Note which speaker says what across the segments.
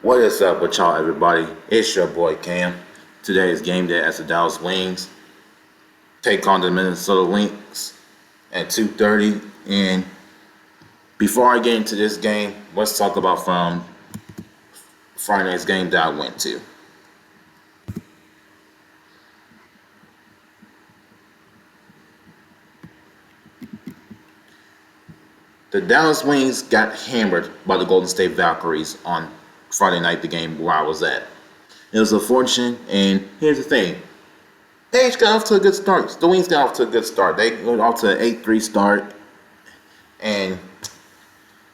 Speaker 1: What is up with y'all, everybody? It's your boy Cam. Today is game day as the Dallas Wings take on the Minnesota Lynx at 2:30. And before I get into this game, let's talk about from Friday night's game that I went to. The Dallas Wings got hammered by the Golden State Valkyries on Friday night, the game where I was at. It was unfortunate, and here's the thing. They got off to a good start. The Wings got off to a good start. They went off to an 8-3 start, and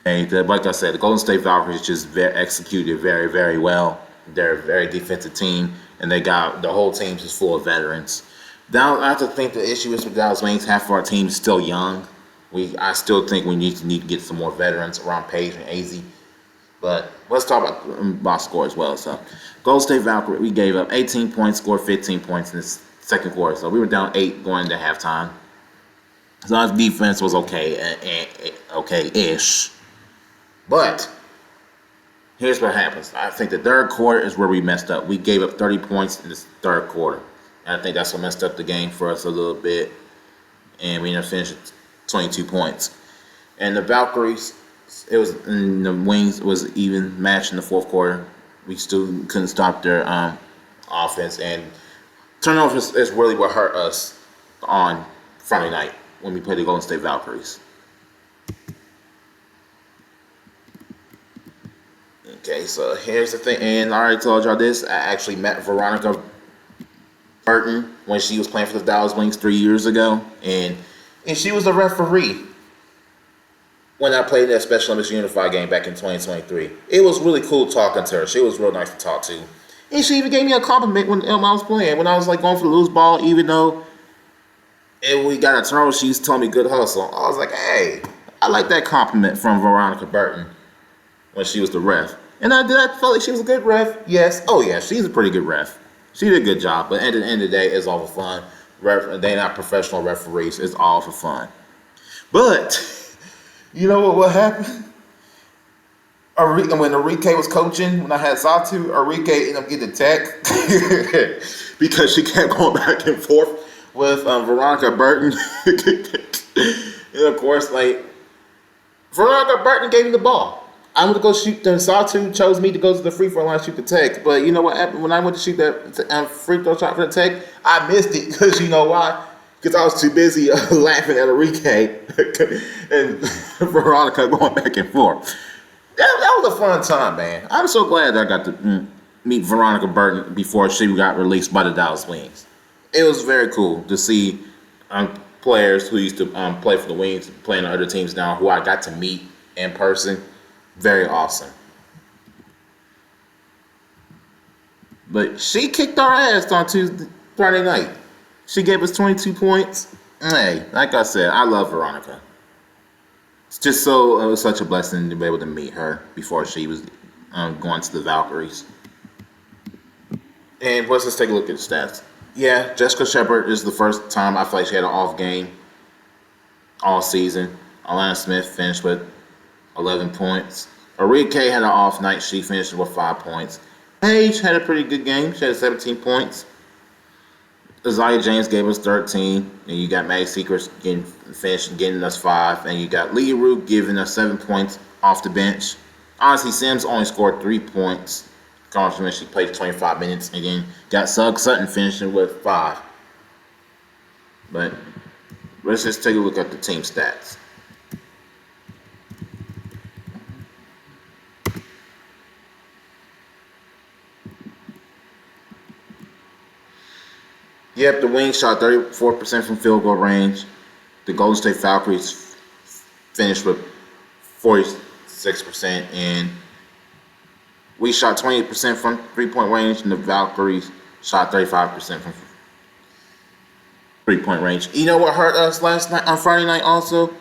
Speaker 1: like I said, the Golden State Valkyries just executed very, very well. They're a very defensive team, and the whole team is full of veterans. Now, I have to think the issue is with Dallas Wings, half of our team is still young. I still think we need to get some more veterans around Page and AZ. But let's talk about box score as well. So, Golden State Valkyrie, we gave up 18 points, scored 15 points in the second quarter. So we were down 8 going into halftime. So our defense was okay-ish. But here's what happens. I think the third quarter is where we messed up. We gave up 30 points in the third quarter. And I think that's what messed up the game for us a little bit. And we ended up finishing 22 points. And the Valkyries, the Wings was even match in the fourth quarter. We still couldn't stop their offense, and turnovers is really what hurt us on Friday night when we played the Golden State Valkyries. Okay, so here's the thing, and I already told y'all this. I actually met Veronica Burton when she was playing for the Dallas Wings 3 years ago, and she was the referee when I played that Special Olympics Unified game back in 2023. It was really cool talking to her. She was real nice to talk to. And she even gave me a compliment when I was playing. When I was going for the loose ball, even though we got a turnover, she was telling me good hustle. I was like, hey, I like that compliment from Veronica Burton when she was the ref. And I felt like she was a good ref. Yes. Oh, yeah, she's a pretty good ref. She did a good job. But at the end of the day, it's all for fun. They're not professional referees. It's all for fun. But you know what happened? When Enrique was coaching, when I had Zatu, Enrique ended up getting attacked because she kept going back and forth with Veronica Burton. And of course, Veronica Burton gave me the ball. I went to go shoot. Zatu chose me to go to the free throw line and shoot the tech. But you know what happened? When I went to shoot that free throw shot for the tech, I missed it because you know why? Because I was too busy laughing at Enrique and Veronica going back and forth. That was a fun time, man. I'm so glad that I got to meet Veronica Burton before she got released by the Dallas Wings. It was very cool to see players who used to play for the Wings playing on other teams now who I got to meet in person. Very awesome. But she kicked our ass on Friday night. She gave us 22 points. Hey, like I said, I love Veronica. It's just it was such a blessing to be able to meet her before she was going to the Valkyries. And let's just take a look at the stats. Yeah, Jessica Shepard is the first time I feel like she had an off game all season. Alana Smith finished with 11 points. Enrique had an off night. She finished with 5 points. Paige had a pretty good game. She had 17 points. Isaiah James gave us 13, and you got Maddie Secrets getting us 5, and you got Leah Root giving us 7 points off the bench. Honestly, Sims only scored 3 points. She played 25 minutes, and then got Sugg Sutton finishing with 5. But let's just take a look at the team stats. Yep, the Wings shot 34% from field goal range. The Golden State Valkyries finished with 46%, and we shot 28% from three-point range, and the Valkyries shot 35% from three-point range. You know what hurt us last night on Friday night also?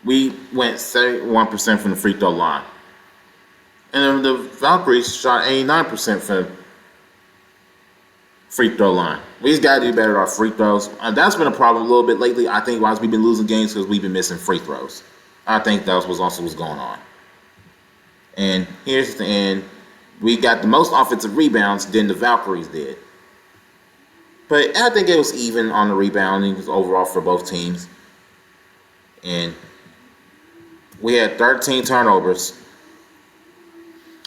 Speaker 1: We went 71% from the free throw line. And the Valkyries shot 89% from free throw line. We just got to do better at our free throws. That's been a problem a little bit lately. I think why we've been losing games because we've been missing free throws. I think that was also what's going on. And here's the end. we got the most offensive rebounds than the Valkyries did. But I think it was even on the rebounding overall for both teams. And we had 13 turnovers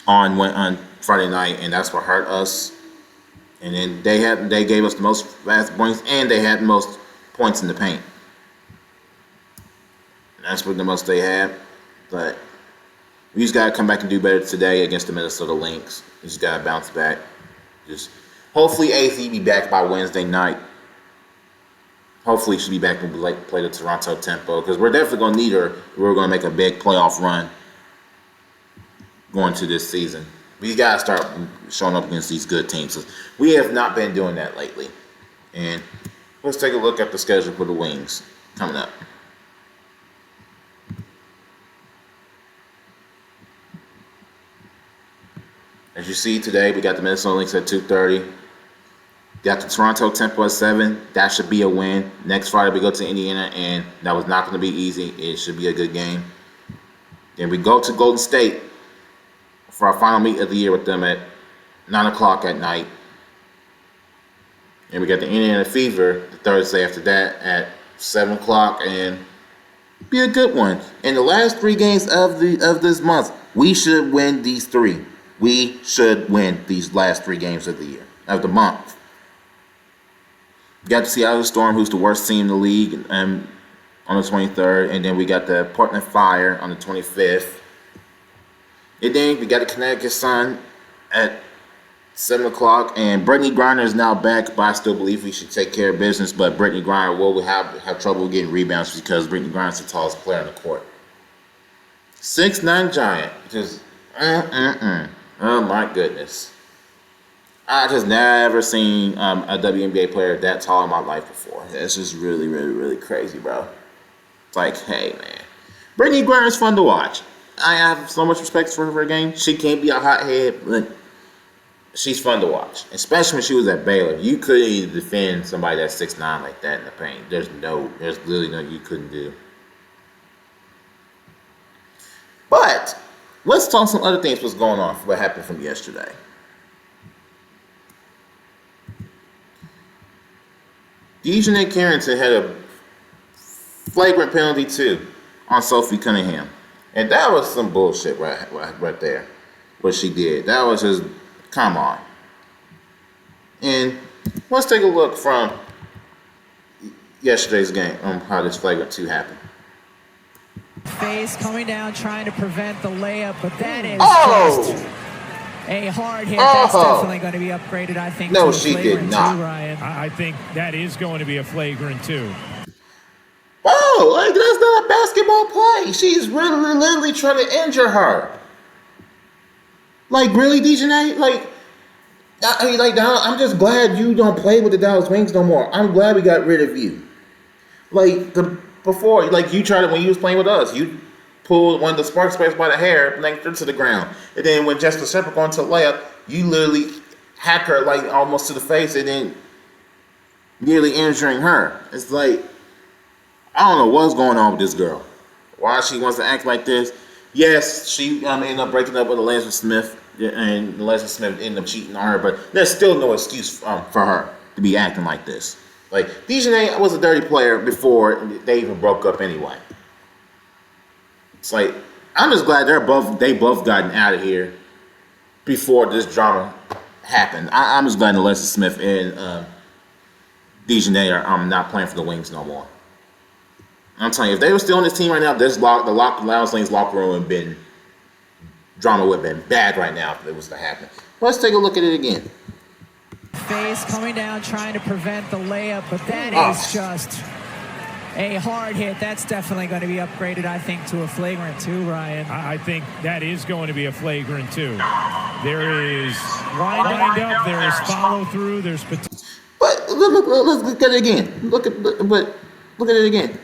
Speaker 1: on Friday night, and that's what hurt us. And then they gave us the most fast points, and they had the most points in the paint. And that's what the most they had. But we just gotta come back and do better today against the Minnesota Lynx. We just gotta bounce back. Just hopefully AZ be back by Wednesday night. Hopefully she be back when we play the Toronto Tempo, because we're definitely gonna need her. We're gonna make a big playoff run going to this season. We gotta start showing up against these good teams. We have not been doing that lately. And let's take a look at the schedule for the Wings coming up. As you see today, we got the Minnesota Lynx at 2:30. Got the Toronto Tempo at 7. That should be a win. Next Friday we go to Indiana, and that was not going to be easy. It should be a good game. Then we go to Golden State for our final meet of the year with them at 9 o'clock at night. And we got the Indiana Fever the Thursday after that at 7 o'clock, and be a good one. In the last 3 games of this month, we should win these 3. We should win these last 3 games of the year, of the month. We got the Seattle Storm, who's the worst team in the league, on the 23rd. And then we got the Portland Fire on the 25th. And then we got the Connecticut Sun at 7 o'clock. And Brittany Griner is now back, but I still believe we should take care of business. But Brittany Griner will have trouble getting rebounds because Brittany Griner is the tallest player on the court. 6'9" giant. Just, oh my goodness. I just never seen a WNBA player that tall in my life before. It's just really, really, really crazy, bro. It's like, hey, man. Brittany Griner is fun to watch. I have so much respect for her game. She can't be a hothead, but she's fun to watch. Especially when she was at Baylor. You couldn't even defend somebody that's 6'9" like that in the paint. There's literally nothing you couldn't do. But let's talk some other things what's going on, what happened from yesterday. DinJonai Carrington had a flagrant penalty too on Sophie Cunningham. And that was some bullshit right there. What she did. That was just, come on. And let's take a look from yesterday's game on how this flagrant 2 happened.
Speaker 2: Face coming down, trying to prevent the layup, but that is just a hard hit. That's definitely going to be upgraded, I think.
Speaker 1: No,
Speaker 2: to a
Speaker 1: she did not.
Speaker 2: too, Ryan.
Speaker 3: I think that is going to be a flagrant 2.
Speaker 1: Oh, like that's not a basketball play. She's really literally trying to injure her. Like, really, DinJonai? Like, I mean, like, I'm just glad you don't play with the Dallas Wings no more. I'm glad we got rid of you. Like, before, like, you tried it when you was playing with us. You pulled one of the Sparks players by the hair, linked her to the ground. And then when Jessica Shepard going to the layup, you literally hack her, like, almost to the face and then nearly injuring her. It's like, I don't know what's going on with this girl. Why she wants to act like this. Yes, she ended up breaking up with Elijah Smith, and Elijah Smith ended up cheating on her, but there's still no excuse for her to be acting like this. Like, DinJonai was a dirty player before they even broke up anyway. It's like, I'm just glad they both gotten out of here before this drama happened. I'm just glad Elijah Smith and DinJonai are not playing for the Wings no more. I'm telling you, if they were still on this team right now, the Dallas Wings locker room would have been, drama would have been bad right now if it was to happen. Let's take a look at it again.
Speaker 2: Face coming down, trying to prevent the layup, but that is just a hard hit. That's definitely going to be upgraded, I think, to a flagrant 2, Ryan.
Speaker 3: I think that is going to be a flagrant 2. There is wind up, there is follow through, there's potential.
Speaker 1: But let's look at it again. Look at it again.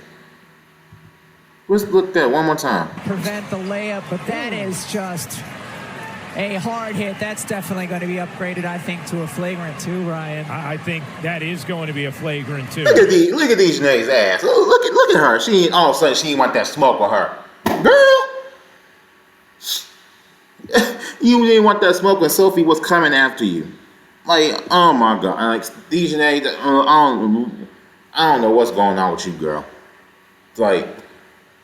Speaker 1: Let's look at it one more time.
Speaker 2: Prevent the layup, but that is just a hard hit. That's definitely going to be upgraded, I think, to a flagrant 2, Ryan.
Speaker 3: I think that is going to be a flagrant 2.
Speaker 1: Look at DinJonai's ass. Look at her. She all of a sudden she didn't want that smoke with her. Girl. You didn't want that smoke when Sophie was coming after you. Like, oh my God. Like, DinJonai, I don't know what's going on with you, girl. It's like,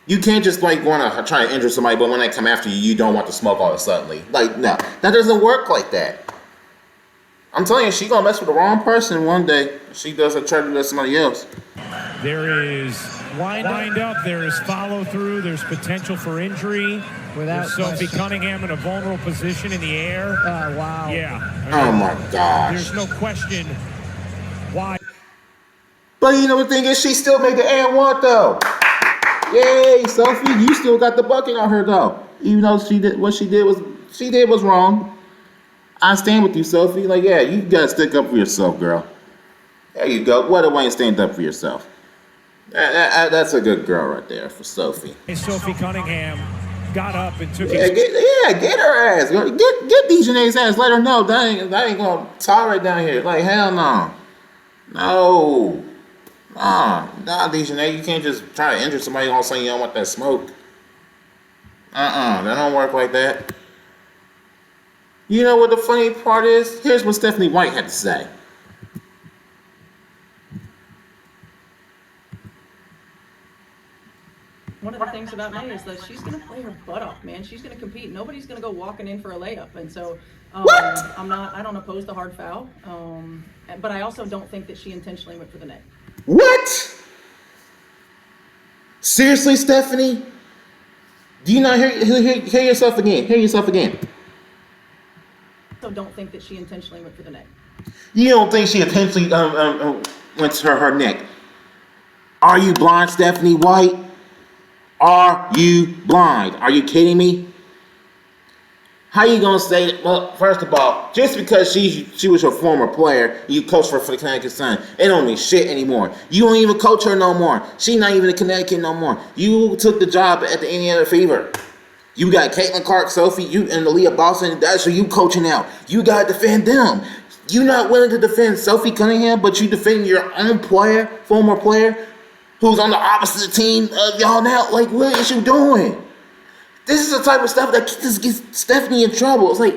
Speaker 1: you can't just like want to try to injure somebody, but when they come after you, you don't want the smoke all of a sudden. Like, no, that doesn't work like that. I'm telling you, she gonna mess with the wrong person one day. She doesn't try to do somebody else.
Speaker 3: There is wind up. There is follow through. There's potential for injury.
Speaker 2: Without
Speaker 3: Sophie Cunningham in a vulnerable position in the air.
Speaker 2: Oh, wow.
Speaker 3: Yeah.
Speaker 1: Oh my gosh.
Speaker 3: There's no question why.
Speaker 1: But you know the thing is, she still made the and one though. Yay, Sophie, you still got the bucket on her though. Even though she did what she did was wrong. I stand with you, Sophie. Like, yeah, you gotta stick up for yourself, girl. There you go. What a way to stand up for yourself. That's a good girl right there for Sophie.
Speaker 3: Sophie Cunningham got up and took
Speaker 1: it. Get her ass. Get DinJonai's ass. Let her know that ain't gonna tolerate down here. Like, hell no. No. Nah, DinJonai, you can't just try to injure somebody all of a sudden you don't want that smoke. That don't work like that. You know what the funny part is? Here's what Stephanie White had to say.
Speaker 4: One of the things about May is that she's going to play her butt off, man. She's going to compete. Nobody's going to go walking in for a layup. And so I don't oppose the hard foul. But I also don't think that she intentionally went for the net.
Speaker 1: What? Seriously, Stephanie? Do you not hear yourself again? Hear yourself again.
Speaker 4: I also don't think that she intentionally went for the net.
Speaker 1: You don't think she intentionally went to her neck? Are you blind, Stephanie White? Are you blind? Are you kidding me? How you gonna say that? Well, first of all, just because she was your former player, you coached for the Connecticut Sun, it don't mean shit anymore. You don't even coach her no more. She not even in Connecticut no more. You took the job at the Indiana Fever. You got Caitlin Clark, Sophie, you and Aaliyah Boston. That's who you coaching now. You gotta defend them. You not willing to defend Sophie Cunningham, but you defend your own player, former player, who's on the opposite team of y'all now. Like, what is you doing? This is the type of stuff that just gets Stephanie in trouble. It's like,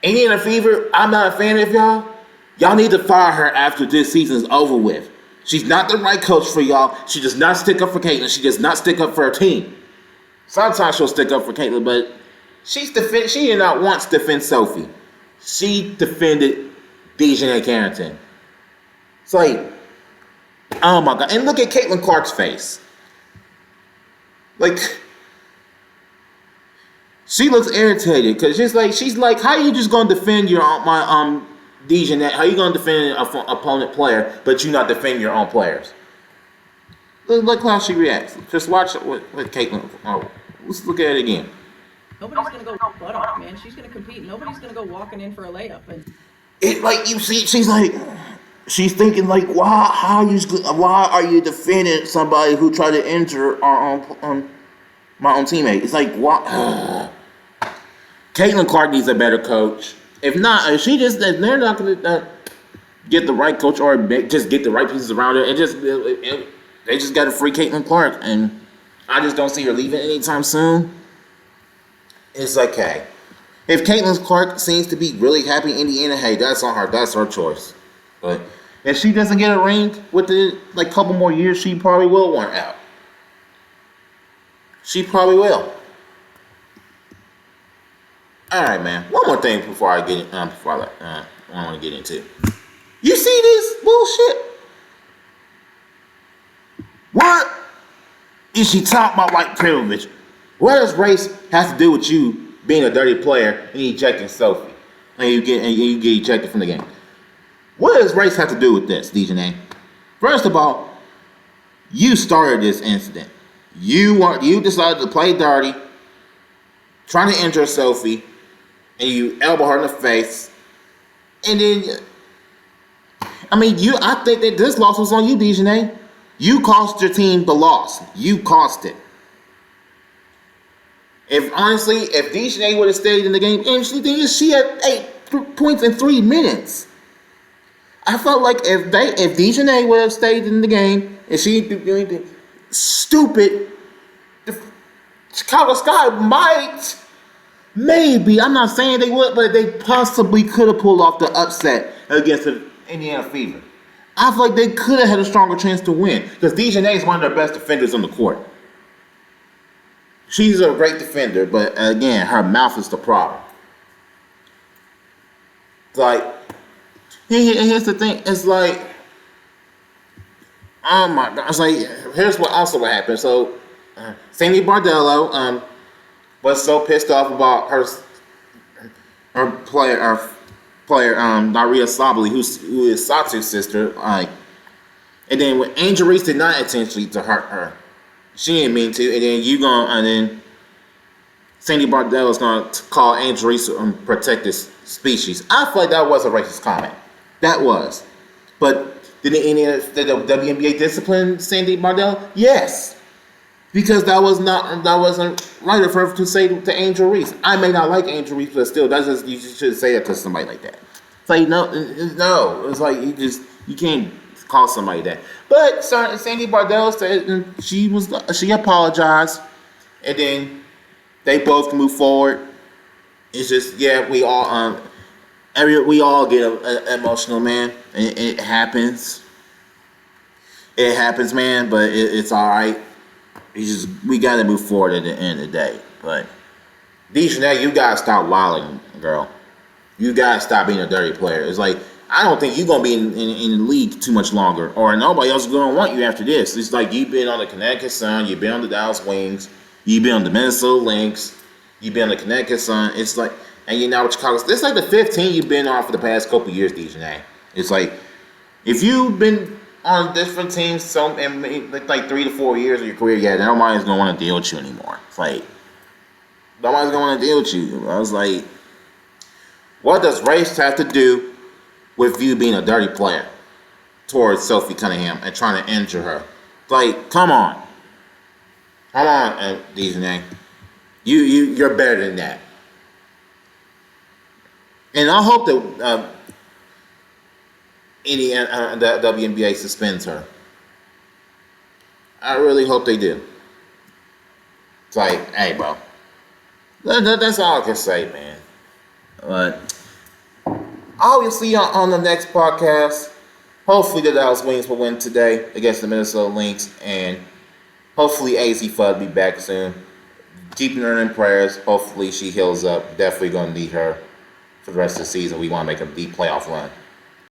Speaker 1: Indiana Fever, I'm not a fan of y'all. Y'all need to fire her after this season's over with. She's not the right coach for y'all. She does not stick up for Caitlin. She does not stick up for her team. Sometimes she'll stick up for Caitlin, but she did not once defend Sophie. She defended DinJonai Carrington. It's like, oh my God. And look at Caitlin Clark's face. Like, she looks irritated because she's like, how are you just gonna defend my DinJonai? How you gonna defend an opponent player, but you not defend your own players? Look how she reacts. Just watch it with Caitlin. Oh, let's look at it again.
Speaker 4: Nobody's going to go butt off, man. She's going to compete. Nobody's going to go walking in for a layup. And
Speaker 1: it, like, you see, she's thinking like, why are you defending somebody who tried to injure my own teammate? It's like, what? Caitlin Clark needs a better coach. If not, if they're not going to get the right coach or just get the right pieces around her, they just got to free Caitlin Clark, and I just don't see her leaving anytime soon. It's okay. If Caitlin Clark seems to be really happy in Indiana, hey, that's on her. That's her choice. But if she doesn't get a ring within like couple more years, she probably will want out. She probably will. All right, man. One more thing before I get I want to get into. You see this bullshit? What is she talking about white privilege? What does race have to do with you being a dirty player and ejecting Sophie? And you get ejected from the game. What does race have to do with this, DinJonai? First of all, you started this incident. You decided to play dirty, trying to injure Sophie, and you elbow her in the face. And then, I think that this loss was on you, DinJonai. You cost your team the loss. You cost it. If DinJonai would have stayed in the game, and she had 8 points in 3 minutes. I felt like if DinJonai would have stayed in the game and she did anything stupid, the Chicago Sky might Maybe. I'm not saying they would, but they possibly could have pulled off the upset against the Indiana Fever. I feel like they could have had a stronger chance to win because DinJonai is one of their best defenders on the court. She's a great defender, but again, her mouth is the problem. Like, here's the thing. It's like, oh my God. It's like, here's what happened. So, Sandy Bardello was so pissed off about her player, Daria Sabali, who is Satu's sister. Like, and then when Angel Reese did not intentionally to hurt her, she didn't mean to. And then Sandy Bardello is gonna call Angel Reese protect this species. I feel like that was a racist comment. That was. But did the WNBA discipline Sandy Bardello? Yes. Because that wasn't right of her to say to Angel Reese. I may not like Angel Reese, but still, you should say it to somebody like that. It's like no. It's like you can't call somebody that. But Sandy Bardello said she apologized, and then they both move forward. It's just we all get emotional, man. It happens. It happens, man. But it's all right. We got to move forward at the end of the day. But DinJonai, you gotta stop wilding, girl. You gotta stop being a dirty player. It's like I don't think you're gonna be in the league too much longer, or nobody else is gonna want you after this. It's like you've been on the Connecticut Sun, you've been on the Dallas Wings, you've been on the Minnesota Lynx, you've been on the Connecticut Sun. It's like, and you're now with Chicago. It's like the 15 you've been on for the past couple of years, DinJonai. It's like if you've been on different teams like 3 to 4 years of your career, nobody's gonna want to deal with you anymore. It's like nobody's gonna want to deal with you. I was like, what does race have to do with you being a dirty player towards Sophie Cunningham and trying to injure her? Like, come on, DinJonai. You're better than that. And I hope that the WNBA suspends her. I really hope they do. It's like, hey, bro. That's all I can say, man. But obviously, on the next podcast, hopefully the Dallas Wings will win today against the Minnesota Lynx, and hopefully AZ Fudd will be back soon. Keeping her in prayers. Hopefully she heals up. Definitely going to need her for the rest of the season. We want to make a deep playoff run.